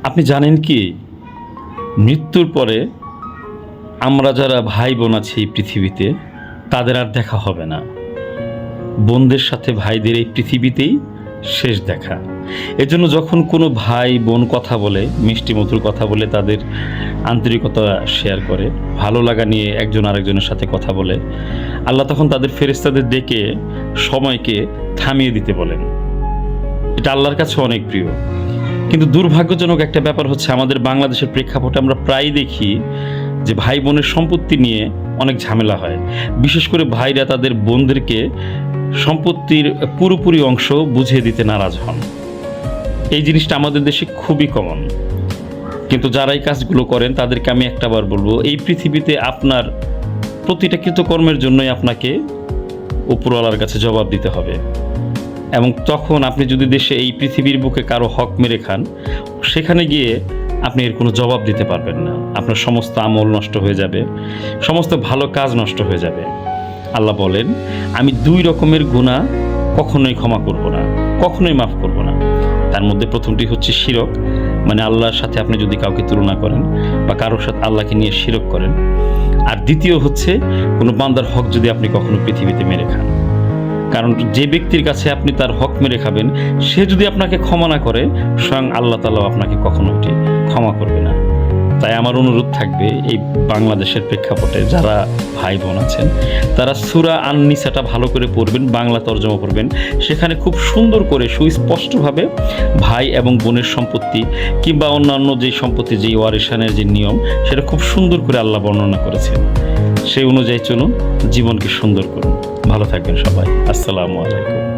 আপনি জানেন কি, মৃত্যুর পরে আমরা যারা ভাই বোন আছি এই পৃথিবীতে, তাদের আর দেখা হবে না। বোনদের সাথে ভাইদের এই পৃথিবীতেই শেষ দেখা। এজন্য যখন কোনো ভাই বোন কথা বলে, মিষ্টি মধুর কথা বলে, তাদের আন্তরিকতা শেয়ার করে, ভালো লাগা নিয়ে একজন আরেকজনের সাথে কথা বলে, আল্লাহ তখন তাদের ফেরেশতাদের ডেকে সময়কে থামিয়ে দিতে বলেন। এটা আল্লাহর কাছে অনেক প্রিয়। কিন্তু দুর্ভাগ্যজনক একটা ব্যাপার হচ্ছে, আমাদের বাংলাদেশের প্রেক্ষাপটে আমরা প্রায় দেখি যে ভাই বোনের সম্পত্তি নিয়ে অনেক ঝামেলা হয়। বিশেষ করে ভাইরা তাদের বোনদেরকে সম্পত্তির পুরোপুরি অংশ বুঝিয়ে দিতে নারাজ হন। এই জিনিসটা আমাদের দেশে খুবই কমন। কিন্তু যারা এই কাজগুলো করেন তাদেরকে আমি একটাবার বলবো, এই পৃথিবীতে আপনার প্রতিটা কৃতকর্মের জন্যই আপনাকে উপরওয়ালার কাছে জবাব দিতে হবে। এবং তখন আপনি যদি দেশে এই পৃথিবীর বুকে কারো হক মেরে খান, সেখানে গিয়ে আপনি এর কোনো জবাব দিতে পারবেন না। আপনার সমস্ত আমল নষ্ট হয়ে যাবে, সমস্ত ভালো কাজ নষ্ট হয়ে যাবে। আল্লাহ বলেন, আমি 2 রকমের গুনাহ কখনোই ক্ষমা করব না, কখনোই মাফ করব না। তার মধ্যে প্রথমটি হচ্ছে শিরক, মানে আল্লাহর সাথে আপনি যদি কাউকে তুলনা করেন বা কারোর সাথে আল্লাহকে নিয়ে শিরক করেন। আর দ্বিতীয় হচ্ছে কোনো বান্দার হক যদি আপনি কখনো পৃথিবীতে মেরে খান। কারণ যে ব্যক্তির কাছে আপনি তার হক মেরে খাবেন, সে যদি আপনাকে ক্ষমা না করে, স্বয়ং আল্লাহ তাআলাও আপনাকে কখনো ক্ষমা করবে না। তাই আমার অনুরোধ থাকবে, এই বাংলাদেশের প্রেক্ষাপটে যারা ভাই বোন আছেন, তারা সূরা আন-নিসাটা ভালো করে পড়বেন, বাংলা তর্জমা করবেন। সেখানে খুব সুন্দর করে সুস্পষ্টভাবে ভাই এবং বোনের সম্পত্তি কিংবা অন্যান্য যে সম্পত্তি, যে ওয়ারিশানের যে নিয়ম, সেটা খুব সুন্দর করে আল্লাহ বর্ণনা করেছেন। সেই অনুযায়ী চলুন, জীবনকে সুন্দর করুন। ভালো থাকবেন সবাই। আসসালামু আলাইকুম।